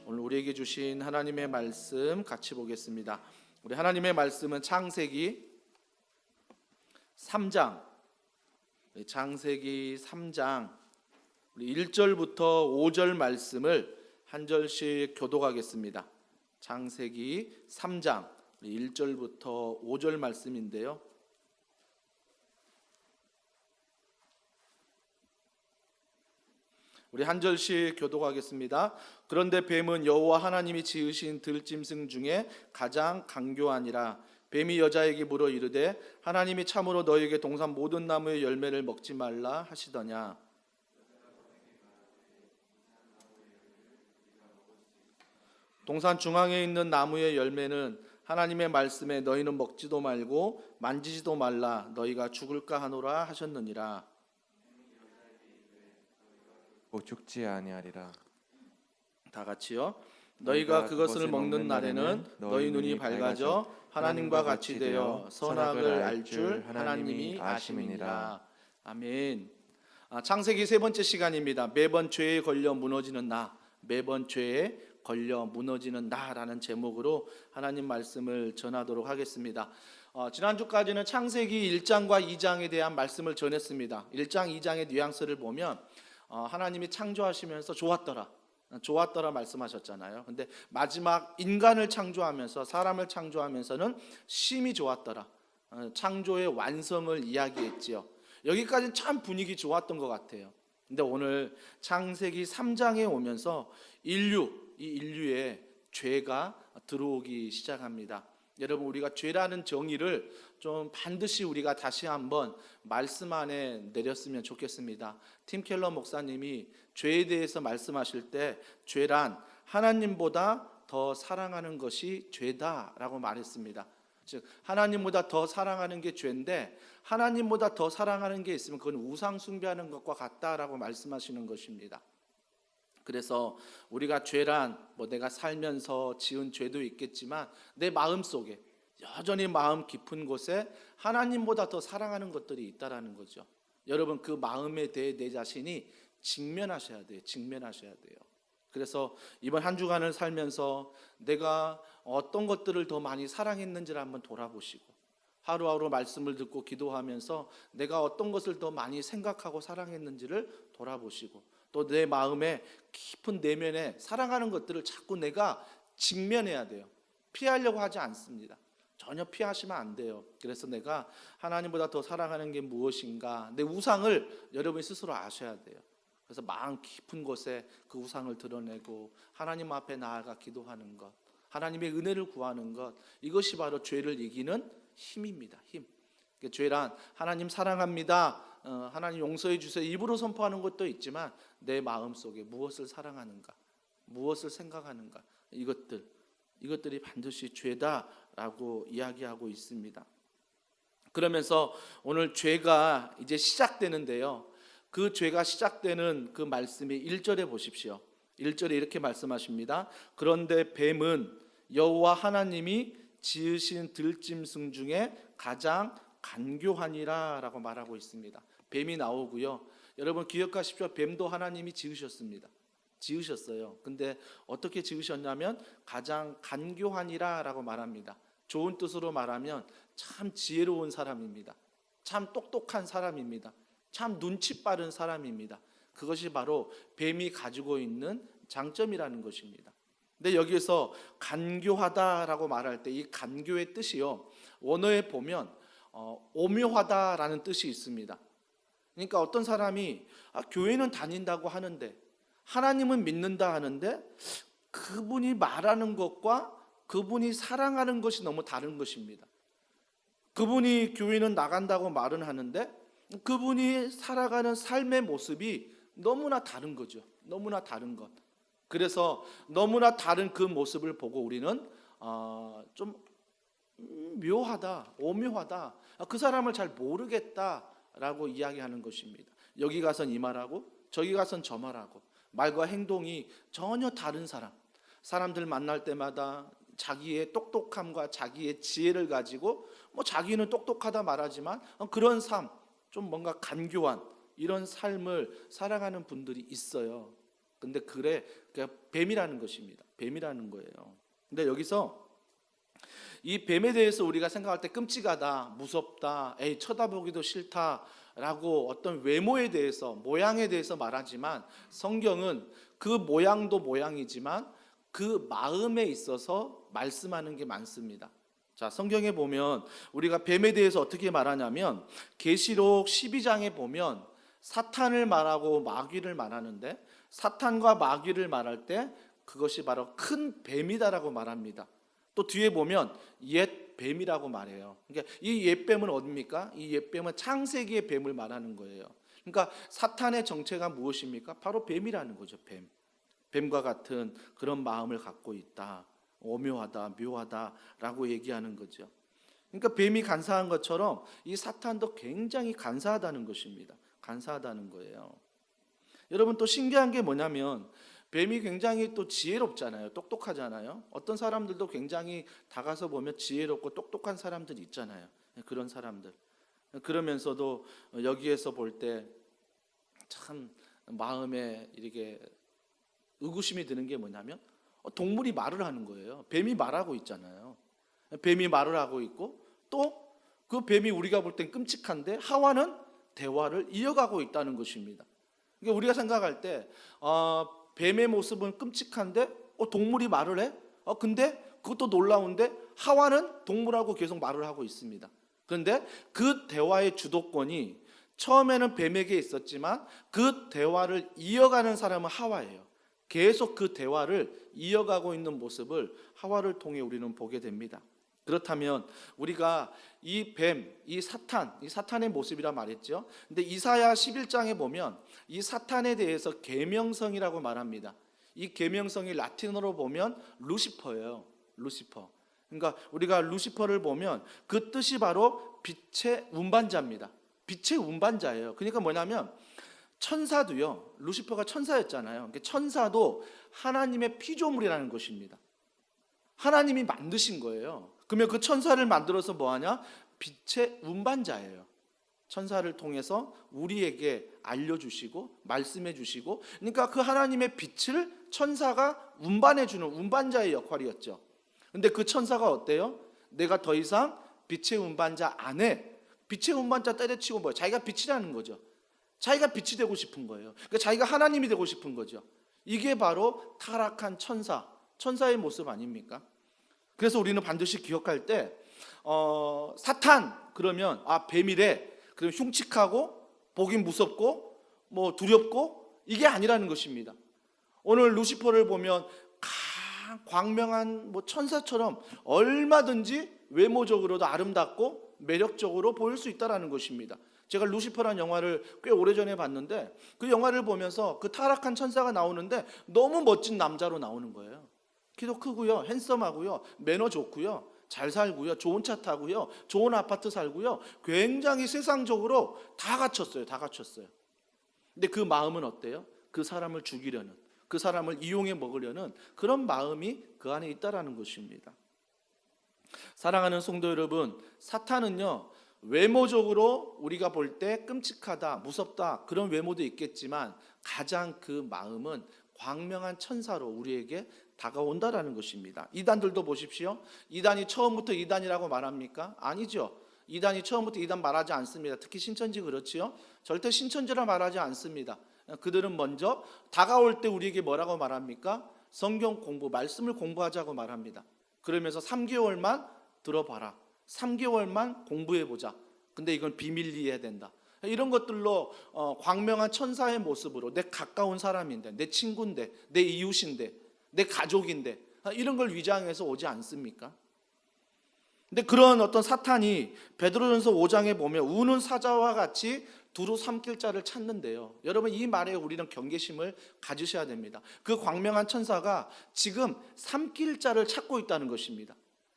오늘 우리에게 주신 하나님의 말씀 같이 보겠습니다. 우리 하나님의 말씀은 창세기 3장, 창세기 3장 우리 1절부터 5절 말씀을 한 절씩 교독하겠습니다. 창세기 3장 1절부터 5절 말씀인데요. 우리 한 절씩 교독하겠습니다. 그런데 뱀은 여호와 하나님이 지으신 들짐승 중에 가장 강교하니라. 뱀이 여자에게 물어 이르되 하나님이 참으로 너에게 동산 모든 나무의 열매를 먹지 말라 하시더냐. 동산 중앙에 있는 나무의 열매는 하나님의 말씀에 너희는 먹지도 말고 만지지도 말라 너희가 죽을까 하노라 하셨느니라. 죽지 아니하리라. 다 같이요. 너희가 그것을 먹는 날에는 너희 눈이 밝아져 하나님과 같이 되어 선악을 알 줄 하나님이 아심이니라. 아멘. 창세기 세 번째 시간입니다. 매번 죄에 걸려 무너지는 나, 매번 죄에 걸려 무너지는 나라는 제목으로 하나님 말씀을 전하도록 하겠습니다. 지난주까지는 창세기 1장과 2장에 대한 말씀을 전했습니다. 1장, 2장의 뉘앙스를 보면 하나님이 창조하시면서 좋았더라 말씀하셨잖아요. 근데 마지막 인간을 창조하면서 사람을 창조하면서는 심히 좋았더라, 창조의 완성을 이야기했지요. 여기까지는 참 분위기 좋았던 것 같아요. 근데 오늘 창세기 3장에 오면서 인류의 죄가 들어오기 시작합니다. 여러분, 우리가 죄라는 정의를 좀 반드시 우리가 다시 한번 말씀 안에 내렸으면 좋겠습니다. 팀 켈러 목사님이 죄에 대해서 말씀하실 때 죄란 하나님보다 더 사랑하는 것이 죄다라고 말했습니다. 즉 하나님보다 더 사랑하는 게 죄인데 하나님보다 더 사랑하는 게 있으면 그건 우상 숭배하는 것과 같다라고 말씀하시는 것입니다. 그래서 우리가 죄란 내가 살면서 지은 죄도 있겠지만 내 마음속에 여전히 마음 깊은 곳에 하나님보다 더 사랑하는 것들이 있다라는 거죠. 여러분, 그 마음에 대해 내 자신이 직면하셔야 돼요. 그래서 이번 한 주간을 살면서 내가 어떤 것들을 더 많이 사랑했는지를 한번 돌아보시고, 하루하루 말씀을 듣고 기도하면서 내가 어떤 것을 더 많이 생각하고 사랑했는지를 돌아보시고, 또 내 마음의 깊은 내면에 사랑하는 것들을 자꾸 내가 직면해야 돼요. 피하려고 하지 않습니다. 전혀 피하시면 안 돼요. 그래서 내가 하나님보다 더 사랑하는 게 무엇인가, 내 우상을 여러분이 스스로 아셔야 돼요. 그래서 마음 깊은 곳에 그 우상을 드러내고 하나님 앞에 나아가 기도하는 것, 하나님의 은혜를 구하는 것, 이것이 바로 죄를 이기는 힘입니다. 힘. 죄란 하나님 사랑합니다, 하나님 용서해 주세요, 입으로 선포하는 것도 있지만 내 마음속에 무엇을 사랑하는가, 무엇을 생각하는가, 이것들이 반드시 죄다라고 이야기하고 있습니다. 그러면서 오늘 죄가 이제 시작되는데요. 그 죄가 시작되는 그 말씀이 1절에 보십시오. 1절에 이렇게 말씀하십니다. 그런데 뱀은 여호와 하나님이 지으신 들짐승 중에 가장 간교하니라 라고 말하고 있습니다. 뱀이 나오고요. 여러분 기억하십시오. 뱀도 하나님이 지으셨어요. 근데 어떻게 지으셨냐면 가장 간교하니라 라고 말합니다. 좋은 뜻으로 말하면 참 지혜로운 사람입니다. 참 똑똑한 사람입니다. 참 눈치 빠른 사람입니다. 그것이 바로 뱀이 가지고 있는 장점이라는 것입니다. 근데 여기에서 간교하다라고 말할 때 이 간교의 뜻이요, 원어에 보면 오묘하다라는 뜻이 있습니다. 그러니까 어떤 사람이 교회는 다닌다고 하는데 하나님은 믿는다 하는데 그분이 말하는 것과 그분이 사랑하는 것이 너무 다른 것입니다. 그분이 교회는 나간다고 말은 하는데 그분이 살아가는 삶의 모습이 너무나 다른 거죠. 너무나 다른 것. 그래서 너무나 다른 그 모습을 보고 우리는 좀 묘하다, 오묘하다, 그 사람을 잘 모르겠다라고 이야기하는 것입니다. 여기 가선 이 말하고 저기 가선 저 말하고 말과 행동이 전혀 다른 사람들 만날 때마다 자기의 똑똑함과 자기의 지혜를 가지고 자기는 똑똑하다 말하지만 그런 삶, 좀 뭔가 간교한 이런 삶을 살아가는 분들이 있어요. 근데 그러니까 뱀이라는 것입니다. 뱀이라는 거예요. 근데 여기서 이 뱀에 대해서 우리가 생각할 때 끔찍하다, 무섭다, 에이 쳐다보기도 싫다라고 어떤 외모에 대해서, 모양에 대해서 말하지만 성경은 그 모양도 모양이지만 그 마음에 있어서 말씀하는 게 많습니다. 자, 성경에 보면 우리가 뱀에 대해서 어떻게 말하냐면 계시록 12장에 보면 사탄을 말하고 마귀를 말하는데 사탄과 마귀를 말할 때 그것이 바로 큰 뱀이다라고 말합니다. 또 뒤에 보면 옛 뱀이라고 말해요. 그러니까 이 옛뱀은 어디입니까? 이 옛뱀은 창세기의 뱀을 말하는 거예요. 그러니까 사탄의 정체가 무엇입니까? 바로 뱀이라는 거죠. 뱀. 뱀과 같은 그런 마음을 갖고 있다. 오묘하다, 묘하다라고 얘기하는 거죠. 그러니까 뱀이 간사한 것처럼 이 사탄도 굉장히 간사하다는 것입니다. 간사하다는 거예요. 여러분 또 신기한 게 뭐냐면 뱀이 굉장히 또 지혜롭잖아요. 똑똑하잖아요. 어떤 사람들도 굉장히 다가서 보면 지혜롭고 똑똑한 사람들이 있잖아요. 그런 사람들. 그러면서도 여기에서 볼 때 참 마음에 이렇게 의구심이 드는 게 뭐냐면 동물이 말을 하는 거예요. 뱀이 말하고 있잖아요. 뱀이 말을 하고 있고 또 그 뱀이 우리가 볼 땐 끔찍한데 하와는 대화를 이어가고 있다는 것입니다. 그러니까 우리가 생각할 때 뱀의 모습은 끔찍한데 동물이 말을 해? 근데 그것도 놀라운데 하와는 동물하고 계속 말을 하고 있습니다. 그런데 그 대화의 주도권이 처음에는 뱀에게 있었지만 그 대화를 이어가는 사람은 하와예요. 계속 그 대화를 이어가고 있는 모습을 하와를 통해 우리는 보게 됩니다. 그렇다면 우리가 이 뱀, 이 사탄의 모습이라 말했죠. 근데 이사야 11장에 보면 이 사탄에 대해서 계명성이라고 말합니다. 이 계명성이 라틴어로 보면 루시퍼예요. 루시퍼. 그러니까 우리가 루시퍼를 보면 그 뜻이 바로 빛의 운반자입니다. 빛의 운반자예요. 그러니까 뭐냐면 천사도요. 루시퍼가 천사였잖아요. 그러니까 천사도 하나님의 피조물이라는 것입니다. 하나님이 만드신 거예요. 그러면 그 천사를 만들어서 뭐하냐? 빛의 운반자예요. 천사를 통해서 우리에게 알려주시고 말씀해 주시고, 그러니까 그 하나님의 빛을 천사가 운반해 주는 운반자의 역할이었죠. 근데 그 천사가 어때요? 내가 더 이상 빛의 운반자 안 해. 빛의 운반자 때려치고 뭐예요? 자기가 빛이라는 거죠. 자기가 빛이 되고 싶은 거예요. 그러니까 자기가 하나님이 되고 싶은 거죠. 이게 바로 타락한 천사의 모습 아닙니까? 그래서 우리는 반드시 기억할 때 사탄 그러면 뱀이래. 그럼 흉측하고 보긴 무섭고 뭐 두렵고 이게 아니라는 것입니다. 오늘 루시퍼를 보면 광명한 천사처럼 얼마든지 외모적으로도 아름답고 매력적으로 보일 수 있다는 것입니다. 제가 루시퍼라는 영화를 꽤 오래전에 봤는데 그 영화를 보면서 그 타락한 천사가 나오는데 너무 멋진 남자로 나오는 거예요. 키도 크고요, 핸섬하고요, 매너 좋고요, 잘 살고요, 좋은 차 타고요, 좋은 아파트 살고요, 굉장히 세상적으로 다 갖췄어요. 근데 그 마음은 어때요? 그 사람을 죽이려는, 그 사람을 이용해 먹으려는 그런 마음이 그 안에 있다라는 것입니다. 사랑하는 성도 여러분, 사탄은요 외모적으로 우리가 볼 때 끔찍하다, 무섭다 그런 외모도 있겠지만 가장 그 마음은 광명한 천사로 우리에게 다가온다라는 것입니다. 이단들도 보십시오. 이단이 처음부터 이단이라고 말합니까? 아니죠. 이단이 처음부터 이단 말하지 않습니다. 특히 신천지 그렇지요. 절대 신천지라 말하지 않습니다. 그들은 먼저 다가올 때 우리에게 뭐라고 말합니까? 성경 공부, 말씀을 공부하자고 말합니다. 그러면서 3개월만 들어봐라. 3개월만 공부해보자. 근데 이건 비밀리 해야 된다. 이런 것들로 광명한 천사의 모습으로 내 가까운 사람인데, 내 친구인데, 내 이웃인데, 내 가족인데 이런 걸 위장해서 오지 않습니까? 근데 그런 어떤 사탄이 베드로전서 5장에 보면 우는 사자와 같이 두루 삼킬 자를 찾는데요. 여러분 이 말에 우리는 경계심을 가지셔야 됩니다. 그 광명한 천사가 지금 삼킬 자를 찾고 있다는 것입니다.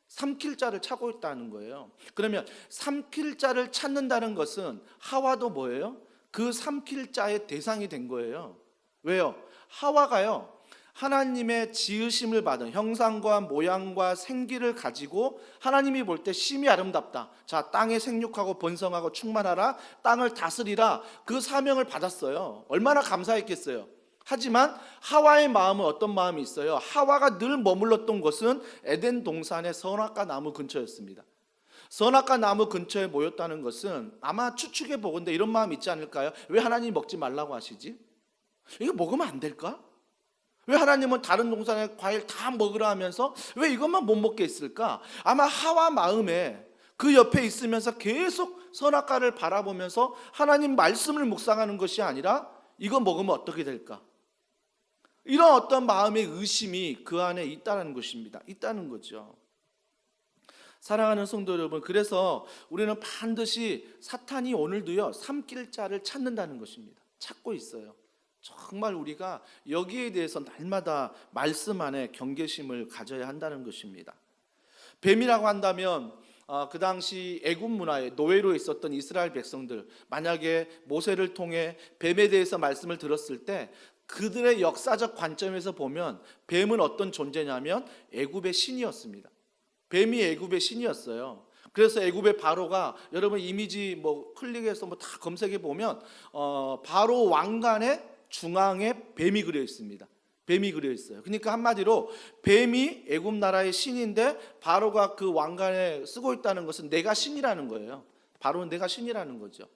삼킬 자를 찾고 있다는 거예요. 그러면 삼킬 자를 찾는다는 것은 하와도 뭐예요? 그 삼킬 자의 대상이 된 거예요. 왜요? 하와가요 하나님의 지으심을 받은 형상과 모양과 생기를 가지고 하나님이 볼 때 심히 아름답다. 자, 땅에 생육하고 번성하고 충만하라. 땅을 다스리라. 그 사명을 받았어요. 얼마나 감사했겠어요. 하지만 하와의 마음은 어떤 마음이 있어요? 하와가 늘 머물렀던 곳은 에덴 동산의 선악과 나무 근처였습니다. 선악과 나무 근처에 모였다는 것은 아마 추측해 보건대 이런 마음이 있지 않을까요? 왜 하나님이 먹지 말라고 하시지? 이거 먹으면 안 될까? 왜 하나님은 다른 동산의 과일 다 먹으라 하면서 왜 이것만 못 먹게 했을까? 아마 하와 마음에 그 옆에 있으면서 계속 선악과를 바라보면서 하나님 말씀을 묵상하는 것이 아니라 이거 먹으면 어떻게 될까? 이런 어떤 마음의 의심이 그 안에 있다는 것입니다. 있다는 거죠. 사랑하는 성도 여러분, 그래서 우리는 반드시 사탄이 오늘도요 삼킬 자를 찾는다는 것입니다. 찾고 있어요. 정말 우리가 여기에 대해서 날마다 말씀 안에 경계심을 가져야 한다는 것입니다. 뱀이라고 한다면 그 당시 애굽 문화에 노예로 있었던 이스라엘 백성들, 만약에 모세를 통해 뱀에 대해서 말씀을 들었을 때 그들의 역사적 관점에서 보면 뱀은 어떤 존재냐면 애굽의 신이었습니다. 뱀이 애굽의 신이었어요. 그래서 애굽의 바로가, 여러분 이미지 클릭해서 다 검색해 보면 바로 왕관의 중앙에 뱀이 그려 있습니다. 뱀이 그려 있어요. 그러니까 한마디로 뱀이 애굽 나라의 신인데 바로가 그 왕관에 쓰고 있다는 것은 내가 신이라는 거예요. 바로는 내가 신이라는 거죠.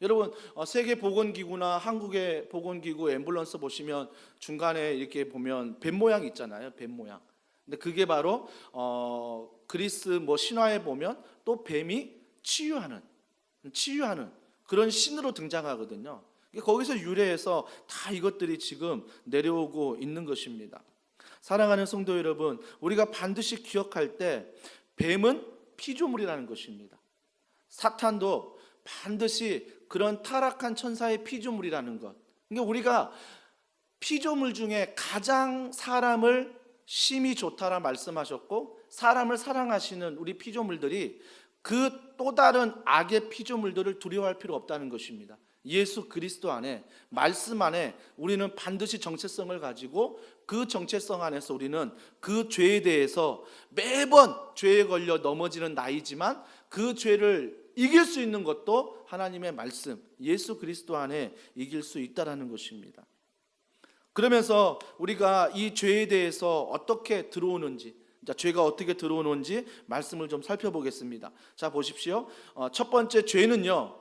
여러분 세계 보건기구나 한국의 보건기구 앰뷸런스 보시면 중간에 이렇게 보면 뱀 모양 있잖아요. 뱀 모양. 근데 그게 바로 그리스 신화에 보면 또 뱀이 치유하는 그런 신으로 등장하거든요. 거기서 유래해서 다 이것들이 지금 내려오고 있는 것입니다. 사랑하는 성도 여러분, 우리가 반드시 기억할 때 뱀은 피조물이라는 것입니다. 사탄도 반드시 그런 타락한 천사의 피조물이라는 것. 그러니까 우리가 피조물 중에 가장 사람을 심히 좋다라 말씀하셨고 사람을 사랑하시는 우리 피조물들이 그 또 다른 악의 피조물들을 두려워할 필요 없다는 것입니다. 예수 그리스도 안에, 말씀 안에 우리는 반드시 정체성을 가지고 그 정체성 안에서 우리는 그 죄에 대해서 매번 죄에 걸려 넘어지는 나이지만 그 죄를 이길 수 있는 것도 하나님의 말씀, 예수 그리스도 안에 이길 수 있다는 것입니다. 그러면서 우리가 이 죄에 대해서 어떻게 들어오는지, 죄가 어떻게 들어오는지 말씀을 좀 살펴보겠습니다. 자, 보십시오. 첫 번째 죄는요,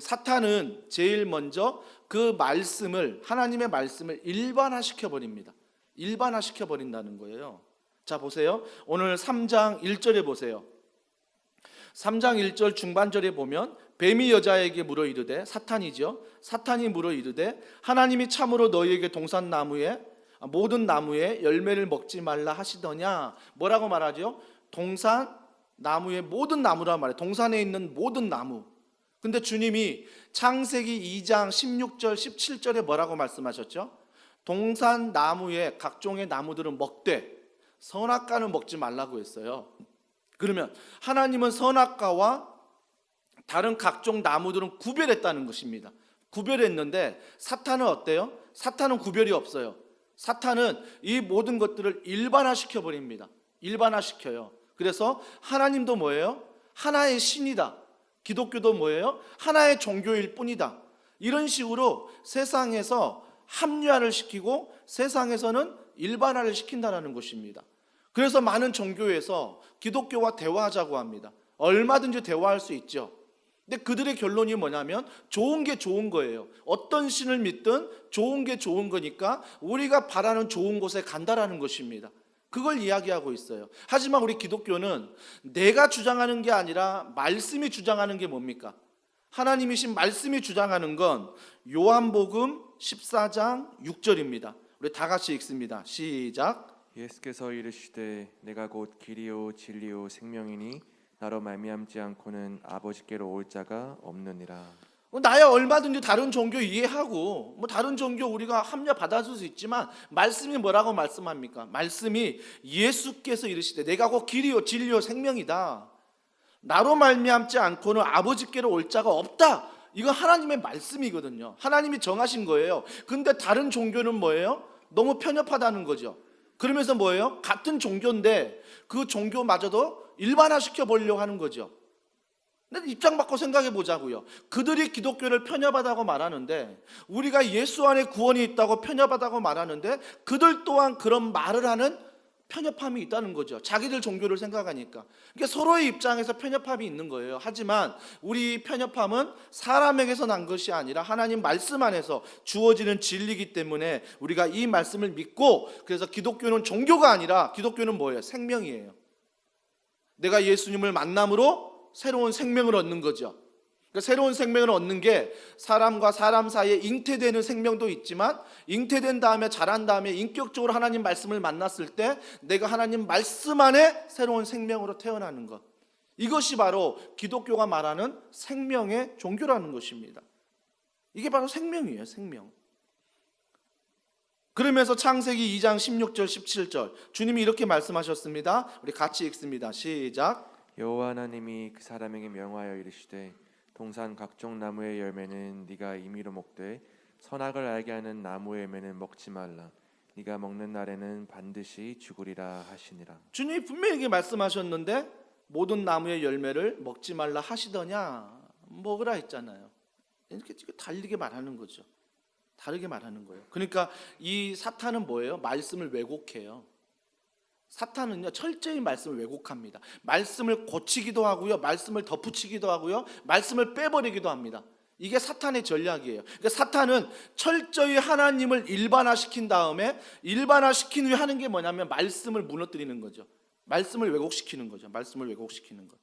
사탄은 제일 먼저 그 말씀을, 하나님의 말씀을 일반화시켜 버립니다. 일반화시켜 버린다는 거예요. 자, 보세요. 오늘 3장 1절에 보세요. 3장 1절 중반절에 보면 뱀이 여자에게 물어 이르되, 사탄이죠. 사탄이 물어 이르되 하나님이 참으로 너희에게 모든 나무에 열매를 먹지 말라 하시더냐. 뭐라고 말하죠? 동산 나무의 모든 나무라 말해요. 동산에 있는 모든 나무. 근데 주님이 창세기 2장 16절 17절에 뭐라고 말씀하셨죠? 동산 나무의 각종의 나무들은 먹되 선악과는 먹지 말라고 했어요. 그러면 하나님은 선악과와 다른 각종 나무들은 구별했다는 것입니다. 구별했는데 사탄은 어때요? 사탄은 구별이 없어요. 사탄은 이 모든 것들을 일반화시켜 버립니다. 일반화시켜요. 그래서 하나님도 뭐예요? 하나의 신이다. 기독교도 뭐예요? 하나의 종교일 뿐이다. 이런 식으로 세상에서 합리화를 시키고 세상에서는 일반화를 시킨다는 것입니다. 그래서 많은 종교에서 기독교와 대화하자고 합니다. 얼마든지 대화할 수 있죠. 근데 그들의 결론이 뭐냐면 좋은 게 좋은 거예요. 어떤 신을 믿든 좋은 게 좋은 거니까 우리가 바라는 좋은 곳에 간다라는 것입니다. 그걸 이야기하고 있어요. 하지만 우리 기독교는 내가 주장하는 게 아니라 말씀이 주장하는 게 뭡니까? 하나님이신 말씀이 주장하는 건 요한복음 14장 6절입니다. 우리 다 같이 읽습니다. 시작. 예수께서 이르시되 내가 곧 길이요 진리요 생명이니 나로 말미암지 않고는 아버지께로 올 자가 없느니라. 나야 얼마든지 다른 종교 이해하고 다른 종교 우리가 합려 받아줄 수 있지만 말씀이 뭐라고 말씀합니까? 말씀이 예수께서 이르시되 내가 곧 길이요 진리요 생명이다. 나로 말미암지 않고는 아버지께로 올 자가 없다. 이거 하나님의 말씀이거든요. 하나님이 정하신 거예요. 근데 다른 종교는 뭐예요? 너무 편협하다는 거죠. 그러면서 뭐예요? 같은 종교인데 그 종교마저도 일반화시켜 보려고 하는 거죠. 근데 입장 바꿔 생각해 보자고요. 그들이 기독교를 편협하다고 말하는데, 우리가 예수 안에 구원이 있다고 편협하다고 말하는데, 그들 또한 그런 말을 하는 편협함이 있다는 거죠. 자기들 종교를 생각하니까. 그러니까 서로의 입장에서 편협함이 있는 거예요. 하지만 우리 편협함은 사람에게서 난 것이 아니라 하나님 말씀 안에서 주어지는 진리이기 때문에 우리가 이 말씀을 믿고, 그래서 기독교는 종교가 아니라 기독교는 뭐예요? 생명이에요. 내가 예수님을 만남으로 새로운 생명을 얻는 거죠. 그러니까 새로운 생명을 얻는 게 사람과 사람 사이에 잉태되는 생명도 있지만, 잉태된 다음에 자란 다음에 인격적으로 하나님 말씀을 만났을 때 내가 하나님 말씀 안에 새로운 생명으로 태어나는 것, 이것이 바로 기독교가 말하는 생명의 종교라는 것입니다. 이게 바로 생명이에요. 생명. 그러면서 창세기 2장 16절 17절 주님이 이렇게 말씀하셨습니다. 우리 같이 읽습니다. 시작. 여호와 하나님이 그 사람에게 명하여 이르시되 동산 각종 나무의 열매는 네가 임의로 먹되 선악을 알게 하는 나무의 열매는 먹지 말라. 네가 먹는 날에는 반드시 죽으리라 하시니라. 주님이 분명히 말씀하셨는데 모든 나무의 열매를 먹지 말라 하시더냐? 먹으라 했잖아요. 이렇게 달리게 말하는 거죠. 다르게 말하는 거예요. 그러니까 이 사탄은 뭐예요? 말씀을 왜곡해요. 사탄은요, 철저히 말씀을 왜곡합니다. 말씀을 고치기도 하고요, 말씀을 덧붙이기도 하고요, 말씀을 빼버리기도 합니다. 이게 사탄의 전략이에요. 그러니까 사탄은 철저히 하나님을 일반화시킨 다음에, 일반화시킨 후에 하는 게 뭐냐면 말씀을 무너뜨리는 거죠. 말씀을 왜곡시키는 거죠. 말씀을 왜곡시키는 것.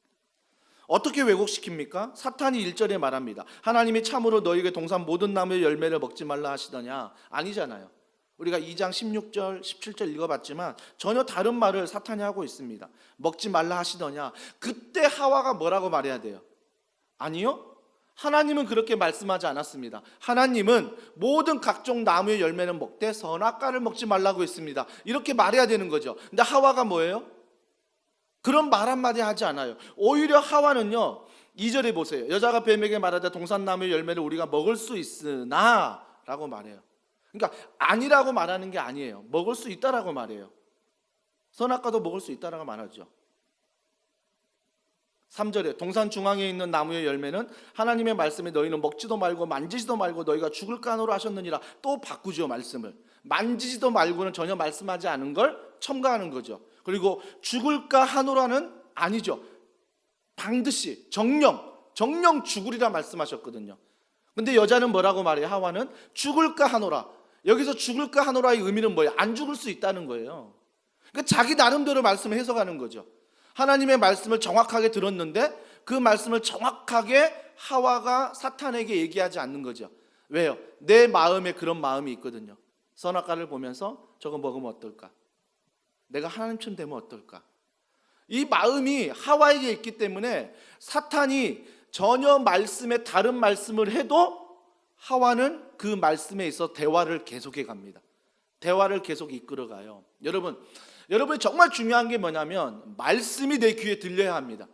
어떻게 왜곡시킵니까? 사탄이 1절에 말합니다. 하나님이 참으로 너희에게 동산 모든 나무의 열매를 먹지 말라 하시더냐? 아니잖아요. 우리가 2장 16절 17절 읽어봤지만 전혀 다른 말을 사탄이 하고 있습니다. 먹지 말라 하시더냐? 그때 하와가 뭐라고 말해야 돼요? 아니요, 하나님은 그렇게 말씀하지 않았습니다. 하나님은 모든 각종 나무의 열매는 먹되 선악과를 먹지 말라고 했습니다. 이렇게 말해야 되는 거죠. 근데 하와가 뭐예요? 그런 말 한마디 하지 않아요. 오히려 하와는요, 2절에 보세요. 여자가 뱀에게 말하되 동산나무의 열매를 우리가 먹을 수 있으나 라고 말해요. 그러니까 아니라고 말하는 게 아니에요. 먹을 수 있다라고 말해요. 선악과도 먹을 수 있다라고 말하죠. 3절에 동산 중앙에 있는 나무의 열매는 하나님의 말씀에 너희는 먹지도 말고 만지지도 말고 너희가 죽을까 하노라 하셨느니라. 또 바꾸죠. 말씀을 만지지도 말고는 전혀 말씀하지 않은 걸 첨가하는 거죠. 그리고 죽을까 하노라는 아니죠. 반드시 정령 죽으리라 말씀하셨거든요. 근데 여자는 뭐라고 말해요? 하와는 죽을까 하노라. 여기서 죽을까 하노라의 의미는 뭐예요? 안 죽을 수 있다는 거예요. 그러니까 자기 나름대로 말씀을 해석하는 거죠. 하나님의 말씀을 정확하게 들었는데 그 말씀을 정확하게 하와가 사탄에게 얘기하지 않는 거죠. 왜요? 내 마음에 그런 마음이 있거든요. 선악과를 보면서 저거 먹으면 어떨까? 내가 하나님처럼 되면 어떨까? 이 마음이 하와에게 있기 때문에 사탄이 전혀 말씀에 다른 말씀을 해도 하와는 그 말씀에 있어 대화를 계속해 갑니다. 대화를 계속 이끌어가요. 여러분 정말 중요한 게 뭐냐면 말씀이 내 귀에 들려야 합니다.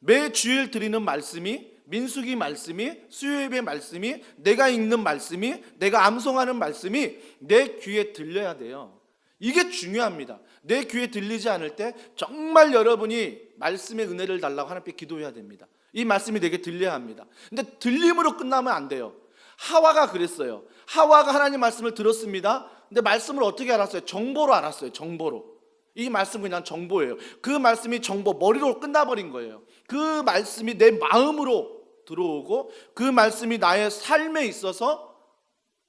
매 주일 드리는 말씀이, 민수기 말씀이, 수요예배 말씀이, 내가 읽는 말씀이, 내가 암송하는 말씀이 내 귀에 들려야 돼요. 이게 중요합니다. 내 귀에 들리지 않을 때 정말 여러분이 말씀의 은혜를 달라고 하나님께 기도해야 됩니다. 이 말씀이 내게 들려야 합니다. 근데 들림으로 끝나면 안 돼요. 하와가 그랬어요. 하와가 하나님 말씀을 들었습니다. 근데 말씀을 어떻게 알았어요? 정보로 알았어요. 정보로. 이 말씀은 그냥 정보예요. 그 말씀이 정보, 머리로 끝나버린 거예요. 그 말씀이 내 마음으로 들어오고 그 말씀이 나의 삶에 있어서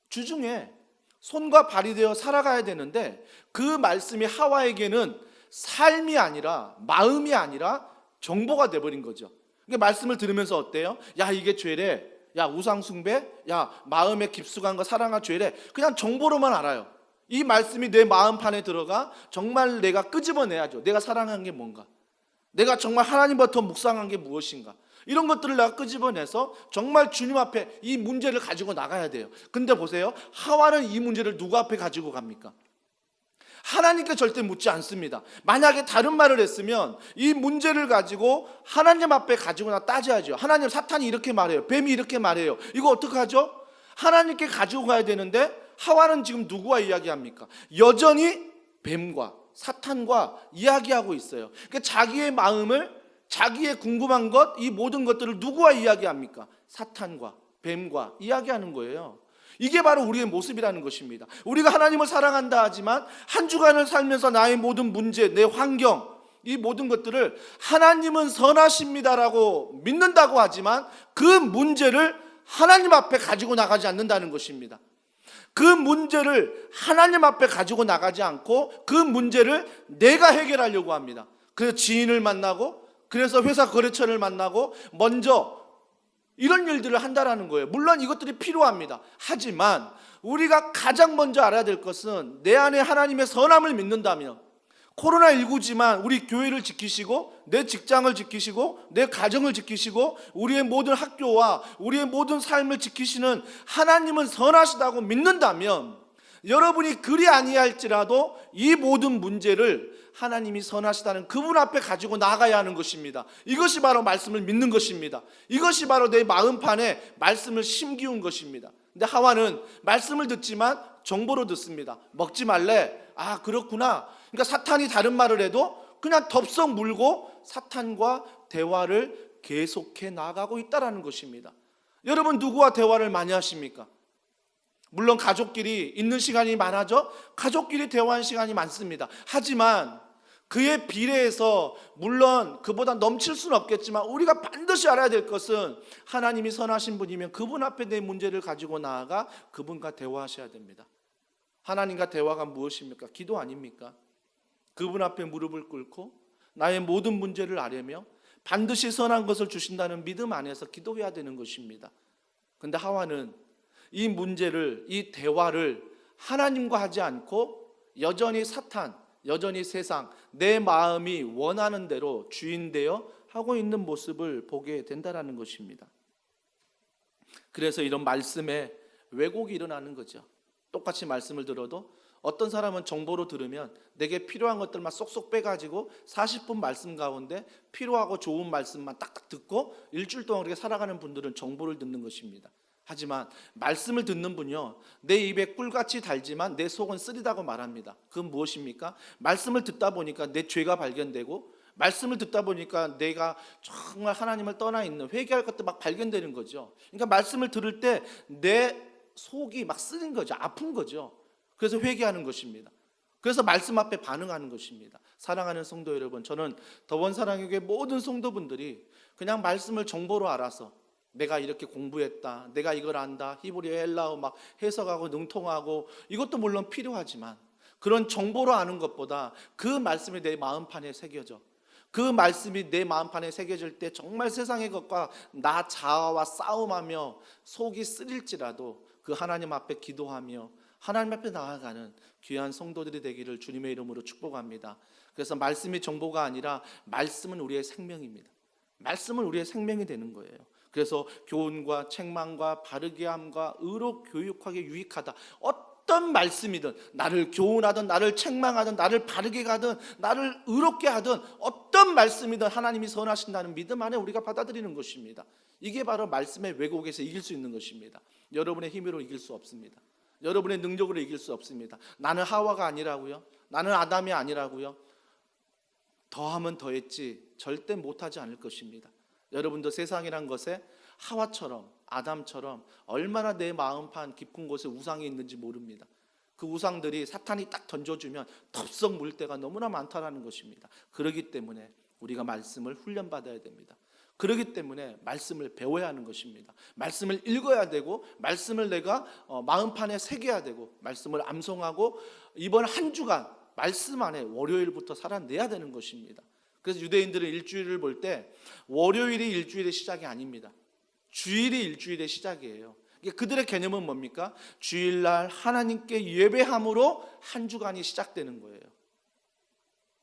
주중에 손과 발이 되어 살아가야 되는데 그 말씀이 하와에게는 삶이 아니라 마음이 아니라 정보가 돼버린 거죠. 그러니까 말씀을 들으면서 어때요? 야, 이게 죄래. 야, 우상숭배. 야, 마음에 깊숙한 거 사랑할 죄래. 그냥 정보로만 알아요. 이 말씀이 내 마음판에 들어가 정말 내가 끄집어내야죠. 내가 사랑한 게 뭔가, 내가 정말 하나님부터 묵상한 게 무엇인가, 이런 것들을 내가 끄집어내서 정말 주님 앞에 이 문제를 가지고 나가야 돼요. 근데 보세요, 하와는 이 문제를 누구 앞에 가지고 갑니까? 하나님께 절대 묻지 않습니다. 만약에 다른 말을 했으면 이 문제를 가지고 하나님 앞에 가지고 나 따져야죠. 하나님, 사탄이 이렇게 말해요, 뱀이 이렇게 말해요, 이거 어떡하죠? 하나님께 가지고 가야 되는데 하와는 지금 누구와 이야기합니까? 여전히 뱀과 사탄과 이야기하고 있어요. 그러니까 자기의 마음을 자기의 궁금한 것, 이 모든 것들을 누구와 이야기합니까? 사탄과 뱀과 이야기하는 거예요. 이게 바로 우리의 모습이라는 것입니다. 우리가 하나님을 사랑한다 하지만 한 주간을 살면서 나의 모든 문제, 내 환경, 이 모든 것들을 하나님은 선하십니다라고 믿는다고 하지만 그 문제를 하나님 앞에 가지고 나가지 않는다는 것입니다. 그 문제를 하나님 앞에 가지고 나가지 않고 그 문제를 내가 해결하려고 합니다. 그래서 지인을 만나고, 그래서 회사 거래처를 만나고 먼저 이런 일들을 한다라는 거예요. 물론 이것들이 필요합니다. 하지만 우리가 가장 먼저 알아야 될 것은 내 안에 하나님의 선함을 믿는다면, 코로나19지만 우리 교회를 지키시고 내 직장을 지키시고 내 가정을 지키시고 우리의 모든 학교와 우리의 모든 삶을 지키시는 하나님은 선하시다고 믿는다면, 여러분이 그리 아니할지라도 이 모든 문제를 하나님이 선하시다는 그분 앞에 가지고 나가야 하는 것입니다. 이것이 바로 말씀을 믿는 것입니다. 이것이 바로 내 마음판에 말씀을 심기운 것입니다. 근데 하와는 말씀을 듣지만 정보로 듣습니다. 먹지 말래. 아, 그렇구나. 그러니까 사탄이 다른 말을 해도 그냥 덥석 물고 사탄과 대화를 계속해 나가고 있다는 것입니다. 여러분, 누구와 대화를 많이 하십니까? 물론 가족끼리 있는 시간이 많아져 가족끼리 대화하는 시간이 많습니다. 하지만 그에 비례해서, 물론 그보다 넘칠 수는 없겠지만 우리가 반드시 알아야 될 것은 하나님이 선하신 분이면 그분 앞에 내 문제를 가지고 나아가 그분과 대화하셔야 됩니다. 하나님과 대화가 무엇입니까? 기도 아닙니까? 그분 앞에 무릎을 꿇고 나의 모든 문제를 아뢰며 반드시 선한 것을 주신다는 믿음 안에서 기도해야 되는 것입니다. 그런데 하와는 이 문제를, 이 대화를 하나님과 하지 않고 여전히 사탄, 여전히 세상, 내 마음이 원하는 대로 주인되어 하고 있는 모습을 보게 된다는 것입니다. 그래서 이런 말씀에 왜곡이 일어나는 거죠. 똑같이 말씀을 들어도 어떤 사람은 정보로 들으면 내게 필요한 것들만 쏙쏙 빼가지고 40분 말씀 가운데 필요하고 좋은 말씀만 딱딱 듣고 일주일 동안 그렇게 살아가는 분들은 정보를 듣는 것입니다. 하지만 말씀을 듣는 분요, 내 입에 꿀같이 달지만 내 속은 쓰리다고 말합니다. 그건 무엇입니까? 말씀을 듣다 보니까 내 죄가 발견되고, 말씀을 듣다 보니까 내가 정말 하나님을 떠나 있는, 회개할 것도 막 발견되는 거죠. 그러니까 말씀을 들을 때 내 속이 막 쓰린 거죠. 아픈 거죠. 그래서 회개하는 것입니다. 그래서 말씀 앞에 반응하는 것입니다. 사랑하는 성도 여러분, 저는 더원사랑교회 모든 성도분들이 그냥 말씀을 정보로 알아서 내가 이렇게 공부했다, 내가 이걸 안다, 히브리어, 헬라어 막 해석하고 능통하고, 이것도 물론 필요하지만 그런 정보로 아는 것보다 그 말씀이 내 마음판에 새겨져, 그 말씀이 내 마음판에 새겨질 때 정말 세상의 것과 나 자아와 싸움하며 속이 쓰릴지라도 그 하나님 앞에 기도하며 하나님 앞에 나아가는 귀한 성도들이 되기를 주님의 이름으로 축복합니다. 그래서 말씀이 정보가 아니라 말씀은 우리의 생명입니다. 말씀은 우리의 생명이 되는 거예요. 그래서 교훈과 책망과 바르게 함과 의로 교육하게 유익하다. 어떤 말씀이든, 나를 교훈하든 나를 책망하든 나를 바르게 가든 나를 의롭게 하든 어떤 말씀이든 하나님이 선하신다는 믿음 안에 우리가 받아들이는 것입니다. 이게 바로 말씀의 왜곡에서 이길 수 있는 것입니다. 여러분의 힘으로 이길 수 없습니다. 여러분의 능력으로 이길 수 없습니다. 나는 하와가 아니라고요? 나는 아담이 아니라고요? 더하면 더했지 절대 못하지 않을 것입니다. 여러분도 세상이란 것에 하와처럼, 아담처럼 얼마나 내 마음판 깊은 곳에 우상이 있는지 모릅니다. 그 우상들이 사탄이 딱 던져주면 덥석 물 때가 너무나 많다라는 것입니다. 그렇기 때문에 우리가 말씀을 훈련받아야 됩니다. 그렇기 때문에 말씀을 배워야 하는 것입니다. 말씀을 읽어야 되고, 말씀을 내가 마음판에 새겨야 되고, 말씀을 암송하고 이번 한 주간 말씀 안에 월요일부터 살아내야 되는 것입니다. 그래서 유대인들은 일주일을 볼 때 월요일이 일주일의 시작이 아닙니다. 주일이 일주일의 시작이에요. 그들의 개념은 뭡니까? 주일날 하나님께 예배함으로 한 주간이 시작되는 거예요.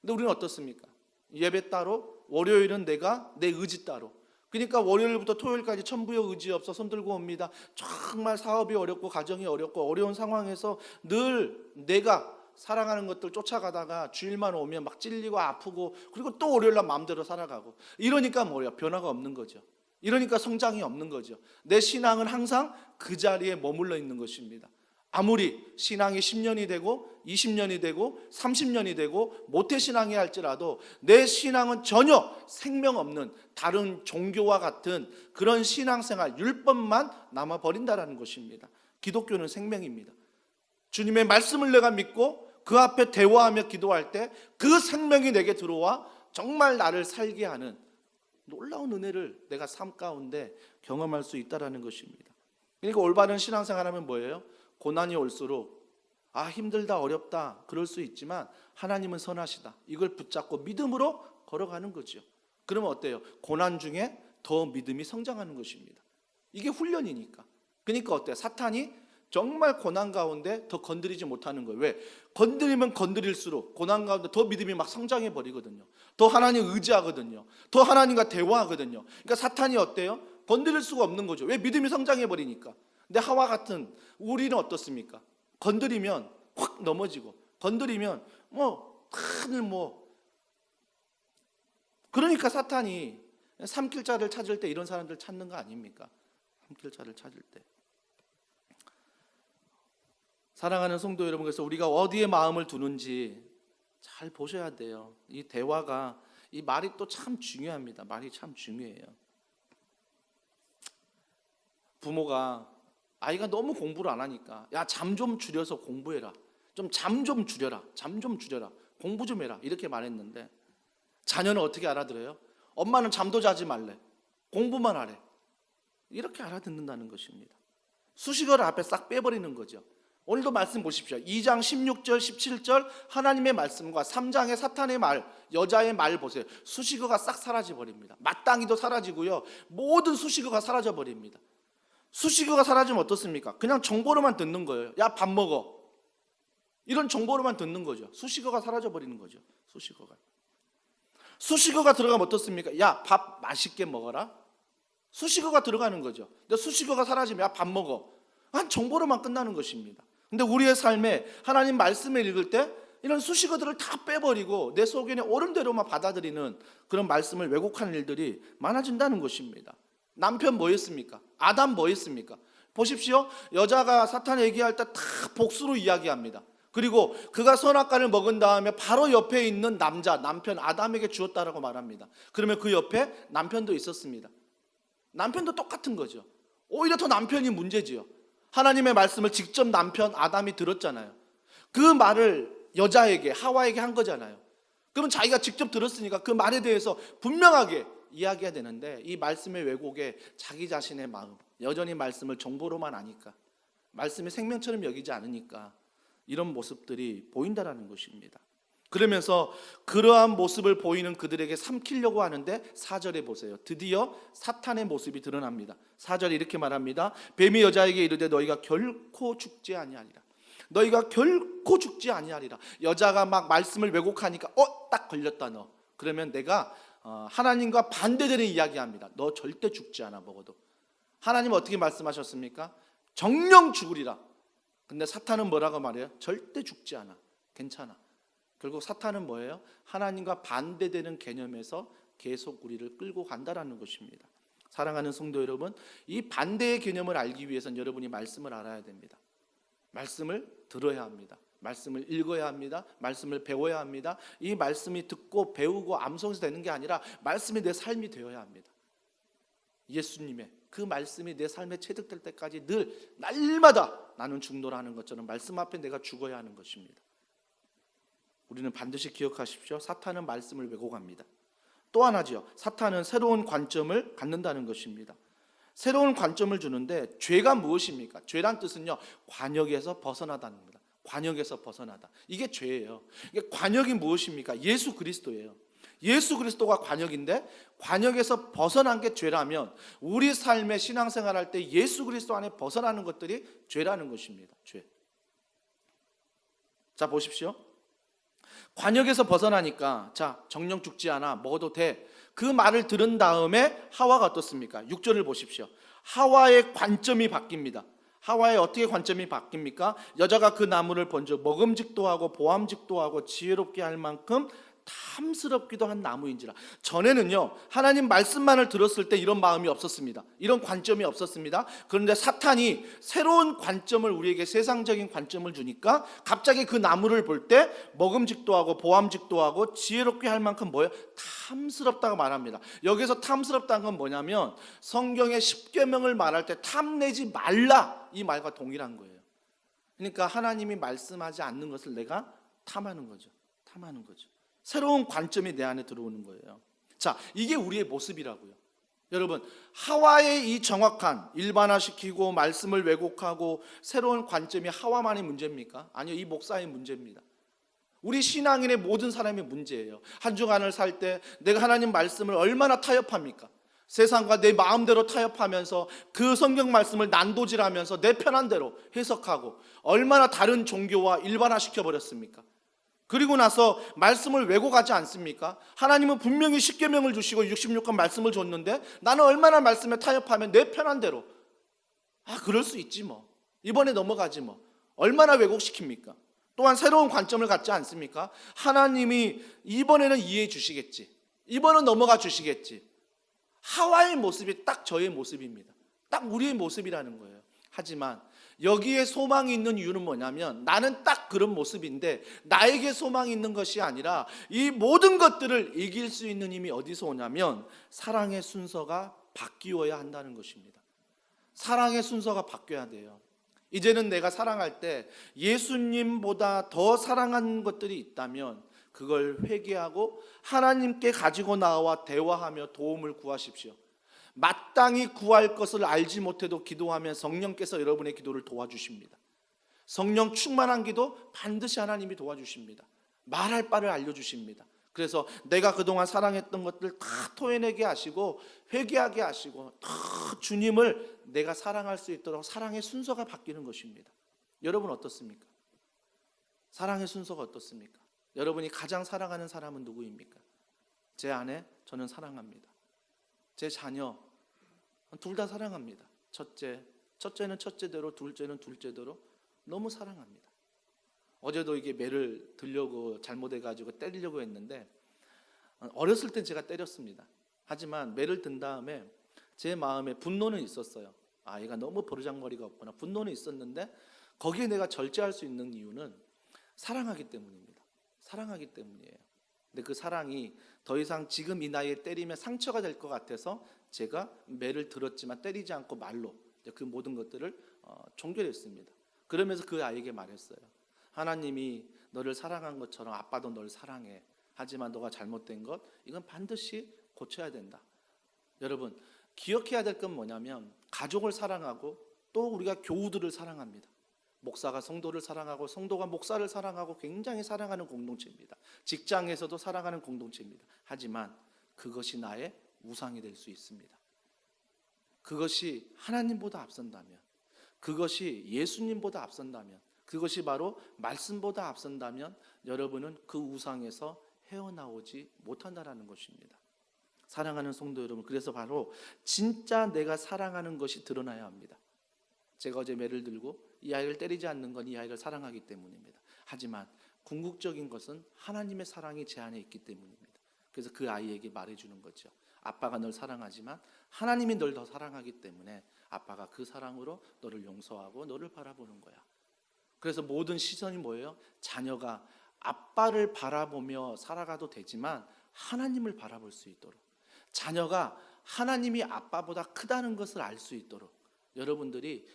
근데 우리는 어떻습니까? 예배 따로, 월요일은 내가 내 의지 따로. 그러니까 월요일부터 토요일까지 천부여 의지 없어 손 들고 옵니다. 정말 사업이 어렵고 가정이 어렵고 어려운 상황에서 늘 내가 사랑하는 것들 쫓아가다가 주일만 오면 막 찔리고 아프고, 그리고 또 월요일날 마음대로 살아가고, 이러니까 뭐야? 변화가 없는 거죠. 이러니까 성장이 없는 거죠. 내 신앙은 항상 그 자리에 머물러 있는 것입니다. 아무리 신앙이 10년이 되고 20년이 되고 30년이 되고 모태신앙이 할지라도 내 신앙은 전혀 생명 없는 다른 종교와 같은 그런 신앙생활 율법만 남아버린다는 것입니다. 기독교는 생명입니다. 주님의 말씀을 내가 믿고 그 앞에 대화하며 기도할 때 그 생명이 내게 들어와 정말 나를 살게 하는 놀라운 은혜를 내가 삶 가운데 경험할 수 있다는 것입니다. 그러니까 올바른 신앙생활하면 뭐예요? 고난이 올수록 힘들다 어렵다 그럴 수 있지만 하나님은 선하시다, 이걸 붙잡고 믿음으로 걸어가는 거죠. 그러면 어때요? 고난 중에 더 믿음이 성장하는 것입니다. 이게 훈련이니까. 그러니까 어때요? 사탄이 정말 고난 가운데 더 건드리지 못하는 거예요. 왜? 건드리면 건드릴수록 고난 가운데 더 믿음이 막 성장해 버리거든요. 더 하나님 의지하거든요. 더 하나님과 대화하거든요. 그러니까 사탄이 어때요? 건드릴 수가 없는 거죠. 왜? 믿음이 성장해 버리니까. 근데 하와 같은 우리는 어떻습니까? 건드리면 확 넘어지고, 건드리면 그러니까 사탄이 삼킬 자를 찾을 때 이런 사람들 찾는 거 아닙니까? 삼킬 자를 찾을 때. 사랑하는 성도 여러분, 그래서 우리가 어디에 마음을 두는지 잘 보셔야 돼요. 이 대화가, 이 말이 또 참 중요합니다. 말이 참 중요해요. 부모가 아이가 너무 공부를 안 하니까 야, 잠 좀 줄여서 공부해라, 잠 좀 줄여라, 잠 좀 줄여라, 공부 좀 해라, 이렇게 말했는데 자녀는 어떻게 알아들어요? 엄마는 잠도 자지 말래, 공부만 하래, 이렇게 알아듣는다는 것입니다. 수식어를 앞에 싹 빼버리는 거죠. 오늘도 말씀 보십시오. 2장 16절 17절 하나님의 말씀과 3장의 사탄의 말, 여자의 말 보세요. 수식어가 싹 사라져 버립니다. 마땅히도 사라지고요, 모든 수식어가 사라져 버립니다. 수식어가 사라지면 어떻습니까? 그냥 정보로만 듣는 거예요. 야, 밥 먹어, 이런 정보로만 듣는 거죠. 수식어가 사라져 버리는 거죠. 수식어가 들어가면 어떻습니까? 야, 밥 맛있게 먹어라, 수식어가 들어가는 거죠. 근데 수식어가 사라지면 야, 밥 먹어, 한 정보로만 끝나는 것입니다. 근데 우리의 삶에 하나님 말씀을 읽을 때 이런 수식어들을 다 빼버리고 내 속에 있는 옳은대로만 받아들이는 그런 말씀을 왜곡하는 일들이 많아진다는 것입니다. 남편 뭐 했습니까? 아담 뭐 했습니까? 보십시오. 여자가 사탄이 얘기할 때 다 복수로 이야기합니다. 그리고 그가 선악과를 먹은 다음에 바로 옆에 있는 남편 아담에게 주었다라고 말합니다. 그러면 그 옆에 남편도 있었습니다. 남편도 똑같은 거죠. 오히려 더 남편이 문제지요. 하나님의 말씀을 직접 남편 아담이 들었잖아요. 그 말을 여자에게, 하와에게 한 거잖아요. 그러면 자기가 직접 들었으니까 그 말에 대해서 분명하게 이야기해야 되는데, 이 말씀의 왜곡에 자기 자신의 마음, 여전히 말씀을 정보로만 아니까, 말씀이 생명처럼 여기지 않으니까 이런 모습들이 보인다라는 것입니다. 그러면서 그러한 모습을 보이는 그들에게 삼키려고 하는데 4절에 보세요. 드디어 사탄의 모습이 드러납니다. 4절에 이렇게 말합니다. 뱀이 여자에게 이르되 너희가 결코 죽지 아니하리라. 너희가 결코 죽지 아니하리라. 여자가 막 말씀을 왜곡하니까 딱 걸렸다 너. 그러면 내가 하나님과 반대되는 이야기합니다. 너 절대 죽지 않아 먹어도. 하나님 어떻게 말씀하셨습니까? 정령 죽으리라. 근데 사탄은 뭐라고 말해요? 절대 죽지 않아, 괜찮아. 결국 사탄은 뭐예요? 하나님과 반대되는 개념에서 계속 우리를 끌고 간다라는 것입니다. 사랑하는 성도 여러분, 이 반대의 개념을 알기 위해서는 여러분이 말씀을 알아야 됩니다. 말씀을 들어야 합니다. 말씀을 읽어야 합니다. 말씀을 배워야 합니다. 이 말씀이 듣고 배우고 암송해서 되는 게 아니라 말씀이 내 삶이 되어야 합니다. 예수님의 그 말씀이 내 삶에 체득될 때까지 늘 날마다 나는 죽노라는 것처럼 말씀 앞에 내가 죽어야 하는 것입니다. 우리는 반드시 기억하십시오. 사탄은 말씀을 왜곡합니다. 또 하나죠. 사탄은 새로운 관점을 갖는다는 것입니다. 새로운 관점을 주는데 죄가 무엇입니까? 죄란 뜻은요, 관역에서 벗어나다는 겁니다. 관역에서 벗어나다. 이게 죄예요. 이게 관역이 무엇입니까? 예수 그리스도예요. 예수 그리스도가 관역인데 관역에서 벗어난 게 죄라면 우리 삶의 신앙생활할 때 예수 그리스도 안에 벗어나는 것들이 죄라는 것입니다. 죄. 자, 보십시오. 관역에서 벗어나니까 자, 정령 죽지 않아, 먹어도 돼. 그 말을 들은 다음에 하와가 어떻습니까? 6절을 보십시오. 하와의 관점이 바뀝니다. 하와의 어떻게 관점이 바뀝니까? 여자가 그 나무를 번져 먹음직도 하고 보암직도 하고 지혜롭게 할 만큼 탐스럽기도 한 나무인지라. 전에는요, 하나님 말씀만을 들었을 때 이런 마음이 없었습니다. 이런 관점이 없었습니다. 그런데 사탄이 새로운 관점을, 우리에게 세상적인 관점을 주니까 갑자기 그 나무를 볼 때 먹음직도 하고 보암직도 하고 지혜롭게 할 만큼 뭐예요? 탐스럽다고 말합니다. 여기서 탐스럽다는 건 뭐냐면 성경의 10계명을 말할 때 탐내지 말라, 이 말과 동일한 거예요. 그러니까 하나님이 말씀하지 않는 것을 내가 탐하는 거죠. 탐하는 거죠. 새로운 관점이 내 안에 들어오는 거예요. 자, 이게 우리의 모습이라고요. 여러분, 하와의 이 정확한 일반화시키고 말씀을 왜곡하고 새로운 관점이 하와만의 문제입니까? 아니요, 이 목사의 문제입니다. 우리 신앙인의 모든 사람의 문제예요. 한 주간을 살 때 내가 하나님 말씀을 얼마나 타협합니까? 세상과 내 마음대로 타협하면서 그 성경 말씀을 난도질하면서 내 편한 대로 해석하고 얼마나 다른 종교와 일반화시켜 버렸습니까? 그리고 나서 말씀을 왜곡하지 않습니까? 하나님은 분명히 10계명을 주시고 66권 말씀을 줬는데 나는 얼마나 말씀에 타협하면 내 편한 대로, 그럴 수 있지 뭐, 이번에 넘어가지 뭐, 얼마나 왜곡시킵니까? 또한 새로운 관점을 갖지 않습니까? 하나님이 이번에는 이해해 주시겠지, 이번은 넘어가 주시겠지. 하와의 모습이 딱 저의 모습입니다. 딱 우리의 모습이라는 거예요. 하지만 여기에 소망이 있는 이유는 뭐냐면 나는 딱 그런 모습인데 나에게 소망이 있는 것이 아니라 이 모든 것들을 이길 수 있는 힘이 어디서 오냐면 사랑의 순서가 바뀌어야 한다는 것입니다. 사랑의 순서가 바뀌어야 돼요. 이제는 내가 사랑할 때 예수님보다 더 사랑하는 것들이 있다면 그걸 회개하고 하나님께 가지고 나와 대화하며 도움을 구하십시오. 마땅히 구할 것을 알지 못해도 기도하면 성령께서 여러분의 기도를 도와주십니다. 성령 충만한 기도 반드시 하나님이 도와주십니다. 말할 바를 알려주십니다. 그래서 내가 그동안 사랑했던 것들 다 토해내게 하시고 회개하게 하시고 더 주님을 내가 사랑할 수 있도록 사랑의 순서가 바뀌는 것입니다. 여러분 어떻습니까? 사랑의 순서가 어떻습니까? 여러분이 가장 사랑하는 사람은 누구입니까? 제 아내, 저는 사랑합니다. 제 자녀, 둘 다 사랑합니다. 첫째는 첫째대로, 둘째는 둘째대로 너무 사랑합니다. 어제도 이게 매를 들려고 잘못해가지고 때리려고 했는데 어렸을 땐 제가 때렸습니다. 하지만 매를 든 다음에 제 마음에 분노는 있었어요. 얘가 너무 버르장머리가 없구나. 분노는 있었는데 거기에 내가 절제할 수 있는 이유는 사랑하기 때문입니다. 사랑하기 때문이에요. 근데 그 사랑이 더 이상 지금 이 나이에 때리면 상처가 될 것 같아서 제가 매를 들었지만 때리지 않고 말로 그 모든 것들을 종결했습니다. 그러면서 그 아이에게 말했어요. 하나님이 너를 사랑한 것처럼 아빠도 널 사랑해. 하지만 너가 잘못된 것, 이건 반드시 고쳐야 된다. 여러분, 기억해야 될 건 뭐냐면 가족을 사랑하고 또 우리가 교우들을 사랑합니다. 목사가 성도를 사랑하고 성도가 목사를 사랑하고 굉장히 사랑하는 공동체입니다. 직장에서도 사랑하는 공동체입니다. 하지만 그것이 나의 우상이 될 수 있습니다. 그것이 하나님보다 앞선다면, 그것이 예수님보다 앞선다면, 그것이 바로 말씀보다 앞선다면 여러분은 그 우상에서 헤어나오지 못한다는 것입니다. 사랑하는 성도 여러분, 그래서 바로 진짜 내가 사랑하는 것이 드러나야 합니다. 제가 어제 매를 들고 이 아이를 때리지 않는 건 이 아이를 사랑하기 때문입니다. 하지만 궁극적인 것은 하나님의 사랑이 제 안에 있기 때문입니다. 그래서 그 아이에게 말해주는 거죠. 아빠가 널 사랑하지만 하나님이 널 더 사랑하기 때문에 아빠가 그 사랑으로 너를 용서하고 너를 바라보는 거야. 그래서 모든 시선이 뭐예요? 자녀가 아빠를 바라보며 살아가도 되지만 하나님을 바라볼 수 있도록, 자녀가 하나님이 아빠보다 크다는 것을 알 수 있도록 여러분들이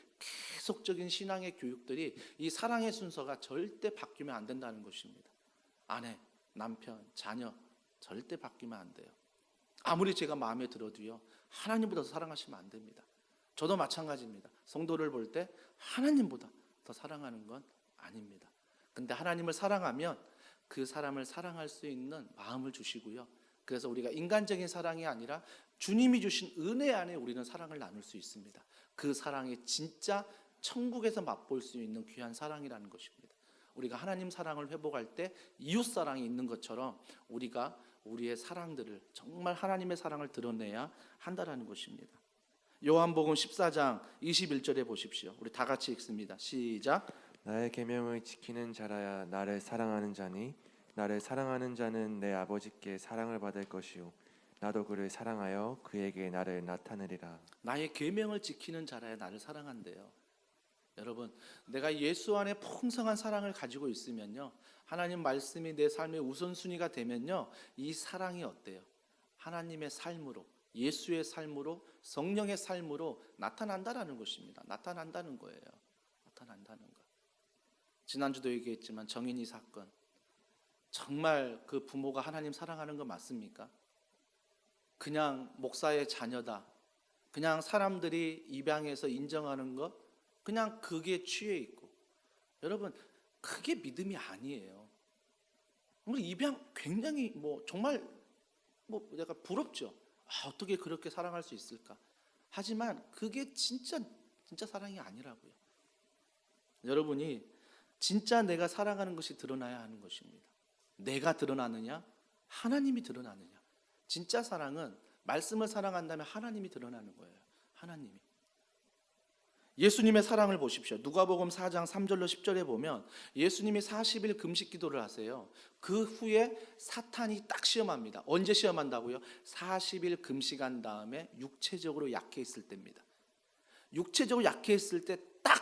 계속적인 신앙의 교육들이 이 사랑의 순서가 절대 바뀌면 안 된다는 것입니다. 아내, 남편, 자녀 절대 바뀌면 안 돼요. 아무리 제가 마음에 들어도요, 하나님보다 더 사랑하시면 안 됩니다. 저도 마찬가지입니다. 성도를 볼 때 하나님보다 더 사랑하는 건 아닙니다. 근데 하나님을 사랑하면 그 사람을 사랑할 수 있는 마음을 주시고요. 그래서 우리가 인간적인 사랑이 아니라 주님이 주신 은혜 안에 우리는 사랑을 나눌 수 있습니다. 그 사랑이 진짜 천국에서 맛볼 수 있는 귀한 사랑이라는 것입니다. 우리가 하나님 사랑을 회복할 때 이웃 사랑이 있는 것처럼 우리가 우리의 사랑들을, 정말 하나님의 사랑을 드러내야 한다는 것입니다. 요한복음 14장 21절에 보십시오. 우리 다 같이 읽습니다. 시작. 나의 계명을 지키는 자라야 나를 사랑하는 자니 나를 사랑하는 자는 내 아버지께 사랑을 받을 것이요 나도 그를 사랑하여 그에게 나를 나타내리라. 나의 계명을 지키는 자라야 나를 사랑한대요. 여러분, 내가 예수 안에 풍성한 사랑을 가지고 있으면요, 하나님 말씀이 내 삶의 우선순위가 되면요, 이 사랑이 어때요? 하나님의 삶으로, 예수의 삶으로, 성령의 삶으로 나타난다라는 것입니다. 나타난다는 거예요. 나타난다는 거. 지난주도 얘기했지만 정인이 사건, 정말 그 부모가 하나님 사랑하는 거 맞습니까? 그냥 목사의 자녀다, 그냥 사람들이 입양해서 인정하는 것, 그냥 그게 취해 있고, 여러분 그게 믿음이 아니에요. 우리 입양 굉장히 정말 내가 부럽죠. 어떻게 그렇게 사랑할 수 있을까? 하지만 그게 진짜 사랑이 아니라고요. 여러분이 진짜 내가 사랑하는 것이 드러나야 하는 것입니다. 내가 드러나느냐, 하나님이 드러나느냐. 진짜 사랑은 말씀을 사랑한다면 하나님이 드러나는 거예요. 하나님이. 예수님의 사랑을 보십시오. 누가복음 4장 3절로 10절에 보면 예수님이 40일 금식 기도를 하세요. 그 후에 사탄이 딱 시험합니다. 언제 시험한다고요? 40일 금식한 다음에 육체적으로 약해 있을 때입니다. 육체적으로 약해 있을 때 딱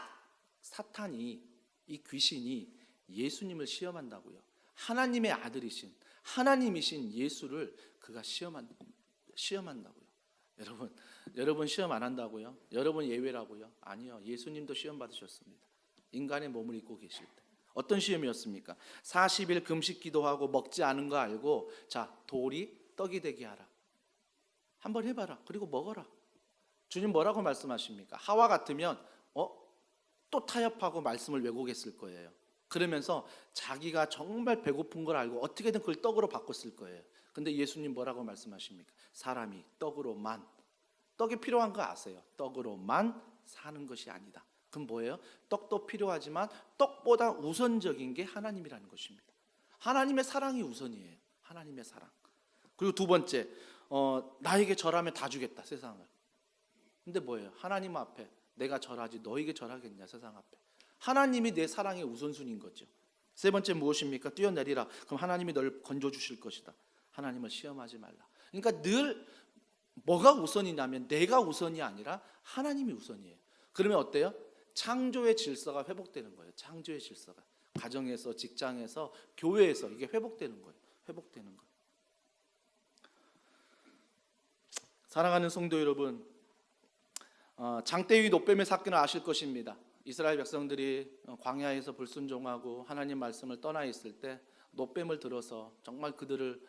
사탄이, 이 귀신이 예수님을 시험한다고요. 하나님의 아들이신, 하나님이신 예수를 그가 시험한다고요. 여러분 시험 안 한다고요? 여러분 예외라고요? 아니요. 예수님도 시험 받으셨습니다. 인간의 몸을 입고 계실 때. 어떤 시험이었습니까? 40일 금식 기도하고 먹지 않은 거 알고, 자, 돌이 떡이 되게 하라. 한번 해봐라. 그리고 먹어라. 주님 뭐라고 말씀하십니까? 하와 같으면 또 타협하고 말씀을 왜곡했을 거예요. 그러면서 자기가 정말 배고픈 걸 알고 어떻게든 그걸 떡으로 바꿨을 거예요. 근데 예수님 뭐라고 말씀하십니까? 사람이 떡이 필요한 거 아세요? 떡으로만 사는 것이 아니다. 그럼 뭐예요? 떡도 필요하지만 떡보다 우선적인 게 하나님이라는 것입니다. 하나님의 사랑이 우선이에요. 하나님의 사랑. 그리고 두 번째, 나에게 절하면 다 주겠다, 세상을. 근데 뭐예요? 하나님 앞에 내가 절하지 너에게 절하겠냐, 세상 앞에. 하나님이 내 사랑의 우선순위인 거죠. 세 번째 무엇입니까? 뛰어내리라. 그럼 하나님이 널 건져주실 것이다. 하나님을 시험하지 말라. 그러니까 늘 뭐가 우선이냐면 내가 우선이 아니라 하나님이 우선이에요. 그러면 어때요? 창조의 질서가 회복되는 거예요. 창조의 질서가. 가정에서, 직장에서, 교회에서 이게 회복되는 거예요. 회복되는 거. 사랑하는 성도 여러분, 장대위 노뱀의 사건을 아실 것입니다. 이스라엘 백성들이 광야에서 불순종하고 하나님 말씀을 떠나 있을 때 노뱀을 들어서 정말 그들을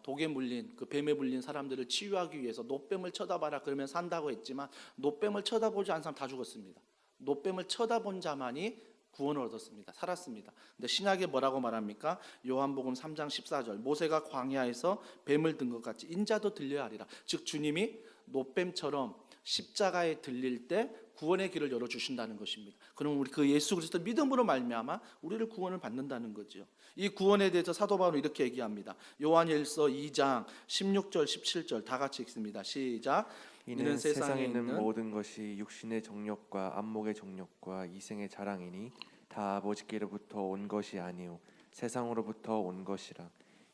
독에 물린, 그 뱀에 물린 사람들을 치유하기 위해서 노뱀을 쳐다봐라 그러면 산다고 했지만 노뱀을 쳐다보지 않은 사람 다 죽었습니다. 노뱀을 쳐다본 자만이 구원을 얻었습니다. 살았습니다. 근데 신약에 뭐라고 말합니까? 요한복음 3장 14절, 모세가 광야에서 뱀을 든 것 같이 인자도 들려야 하리라. 즉 주님이 노뱀처럼 십자가에 들릴 때 구원의 길을 열어주신다는 것입니다. 그럼 우리 그 예수 그리스도 믿음으로 말미암아 우리를 구원을 받는다는 거죠. 이 구원에 대해서 사도 바울은 이렇게 얘기합니다. 요한일서 2장 16절 17절 다 같이 읽습니다. 시작. 이는 세상에 있는 모든 것이 육신의 정욕과 안목의 정욕과 이생의 자랑이니 다 아버지께로부터 온 것이 아니요 세상으로부터 온 것이라.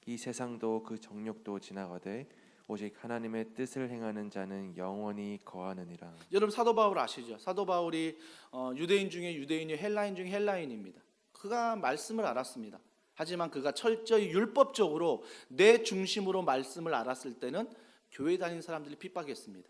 이 세상도 그 정욕도 지나가되 오직 하나님의 뜻을 행하는 자는 영원히 거하느니라. 여러분 사도 바울 아시죠? 사도 바울이 유대인 중에 유대인이, 헬라인 중에 헬라인입니다. 그가 말씀을 알았습니다. 하지만 그가 철저히 율법적으로 내 중심으로 말씀을 알았을 때는 교회 다니는 사람들이 핍박했습니다.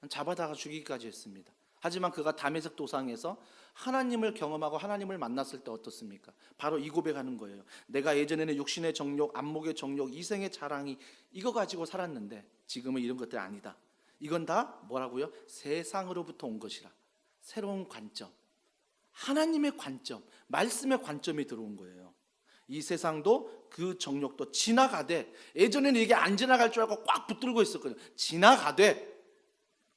잡아다가 죽이기까지 했습니다. 하지만 그가 다메섹 도상에서 하나님을 경험하고 하나님을 만났을 때 어떻습니까? 바로 이 고백하는 거예요. 내가 예전에는 육신의 정욕, 안목의 정욕, 이생의 자랑이 이거 가지고 살았는데 지금은 이런 것들이 아니다. 이건 다 뭐라고요? 세상으로부터 온 것이라. 새로운 관점, 하나님의 관점, 말씀의 관점이 들어온 거예요. 이 세상도 그 정욕도 지나가되, 예전에는 이게 안 지나갈 줄 알고 꽉 붙들고 있었거든요. 지나가되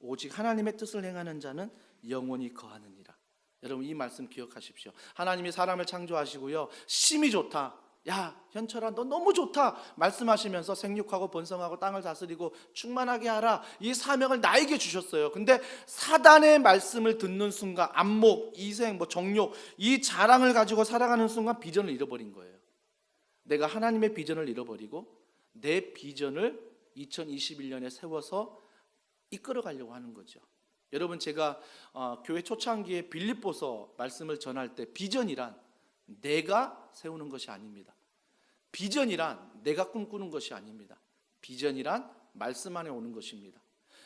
오직 하나님의 뜻을 행하는 자는 영원히 거하느니라. 여러분 이 말씀 기억하십시오. 하나님이 사람을 창조하시고요, 심히 좋다, 야 현철아 너 너무 좋다 말씀하시면서 생육하고 번성하고 땅을 다스리고 충만하게 하라, 이 사명을 나에게 주셨어요. 근데 사단의 말씀을 듣는 순간 안목, 이생, 정욕, 이 자랑을 가지고 살아가는 순간 비전을 잃어버린 거예요. 내가 하나님의 비전을 잃어버리고 내 비전을 2021년에 세워서 이끌어 가려고 하는 거죠. 여러분, 제가 교회 초창기에 빌립보서 말씀을 전할 때 비전이란 내가 세우는 것이 아닙니다. 비전이란 내가 꿈꾸는 것이 아닙니다. 비전이란 말씀 안에 오는 것입니다.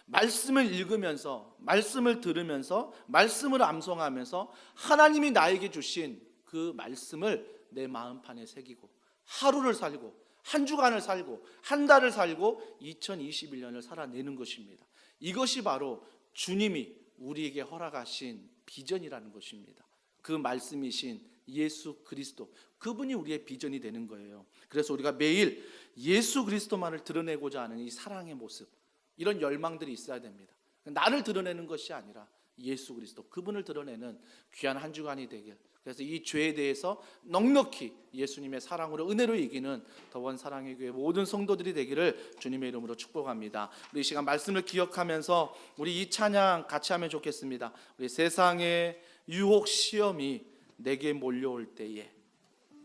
말씀을 읽으면서, 말씀을 들으면서, 말씀을 암송하면서 하나님이 나에게 주신 그 말씀을 내 마음판에 새기고 하루를 살고 한 주간을 살고 한 달을 살고 2021년을 살아내는 것입니다. 이것이 바로 주님이 우리에게 허락하신 비전이라는 것입니다. 그 말씀이신 예수 그리스도, 그분이 우리의 비전이 되는 거예요. 그래서 우리가 매일 예수 그리스도만을 드러내고자 하는 이 사랑의 모습, 이런 열망들이 있어야 됩니다. 나를 드러내는 것이 아니라 예수 그리스도, 그분을 드러내는 귀한 한 주간이 되길, 그래서 이 죄에 대해서 넉넉히 예수님의 사랑으로 은혜로 이기는 더원 사랑의 교회 모든 성도들이 되기를 주님의 이름으로 축복합니다. 우리 이 시간 말씀을 기억하면서 우리 이 찬양 같이 하면 좋겠습니다. 우리 세상의 유혹 시험이 내게 몰려올 때에,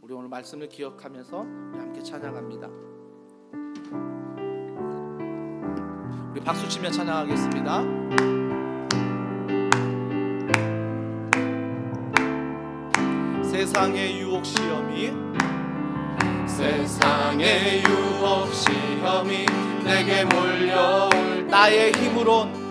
우리 오늘 말씀을 기억하면서 우리 함께 찬양합니다. 우리 박수 치며 찬양하겠습니다. 세상의 유혹 시험이, 세상의 유혹 시험이 내게 몰려올 나의 힘으론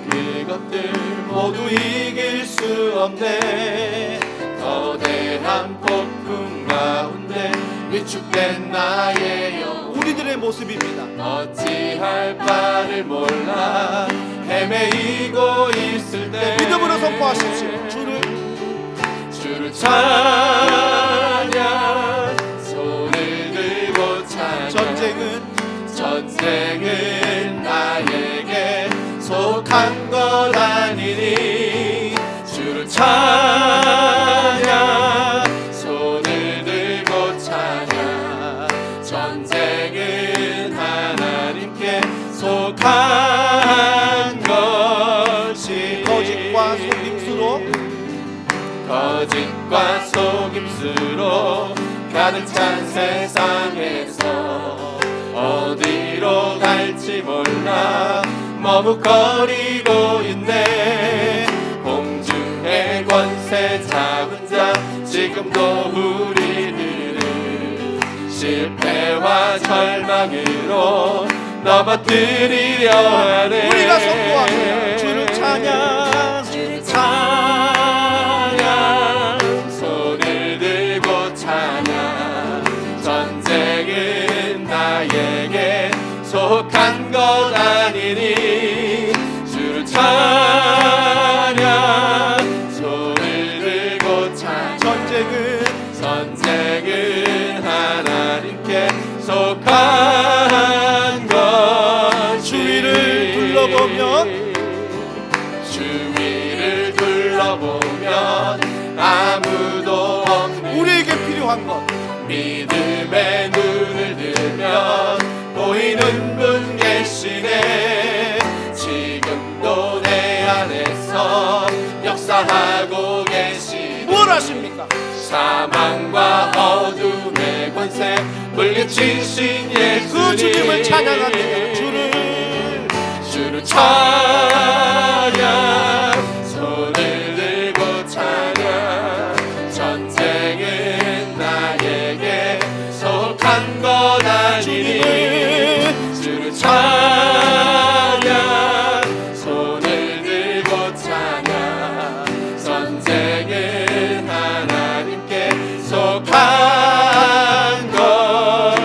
그것들 모두 이길 수 없네. 거대한 폭풍 가운데 위축된 나의 영, 우리들의 모습입니다. 어찌할 바를 몰라 헤매이고 있을 때 믿음으로 선포하십시오. 주를 찬양, 손을 들고 찬양. 전쟁은 나에게 속한 것 아니니. 주를 찬양, 손을 들고 찬양. 전쟁은 하나님께 속한 것이. 거짓과 속임수로 가득 찬 세상에서 어디로 갈지 몰라 머뭇거리고 있네. 공중의 권세 잡은 자, 지금도 우리들을 실패와 절망으로 넘어뜨리려 하네. 우리가 선포하며 주를 찬양, 손을 들고 찬양. 전쟁은 나에게 속한 것 아니니. 주를 찬양, 손을 들고 찬양. 전쟁은 하나님께 속한 것. 주위를 둘러보면 아무도 없는 우리에게 필요한 것, 믿음의 눈을 들면 보이는 분 계시네. 지금도 내 안에서 역사하고 계시네. 뭘 하십니까? 사망과 어둠의 권세 물리치신 예수님. 그 주님을 찬양합니다. 주를 찬양, 손을 들고 찬양. 전쟁은 나에게 속한 것 아니니. 주를 찬양, 손을 들고 찬양. 전쟁은 하나님께 속한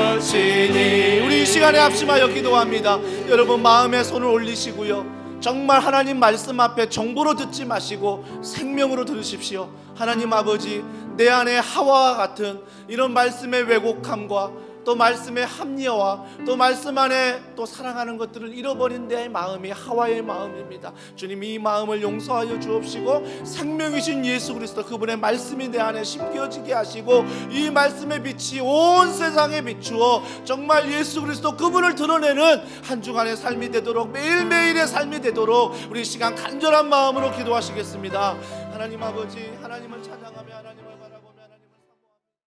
것이니. 우리 이 시간에 합심하여 기도합니다. 여러분, 마음에 손을 올리시고요, 정말 하나님 말씀 앞에 정보로 듣지 마시고 생명으로 들으십시오. 하나님 아버지, 내 안에 하와와 같은 이런 말씀의 왜곡함과 또 말씀의 합리화와 또 말씀 안에 또 사랑하는 것들을 잃어버린 내 마음이 하와의 마음입니다. 주님, 이 마음을 용서하여 주옵시고 생명이신 예수 그리스도, 그분의 말씀이 내 안에 심겨지게 하시고 이 말씀의 빛이 온 세상에 비추어 정말 예수 그리스도 그분을 드러내는 한 주간의 삶이 되도록, 매일매일의 삶이 되도록 우리 시간 간절한 마음으로 기도하시겠습니다. 하나님 아버지, 하나님을 찬양하며 하나님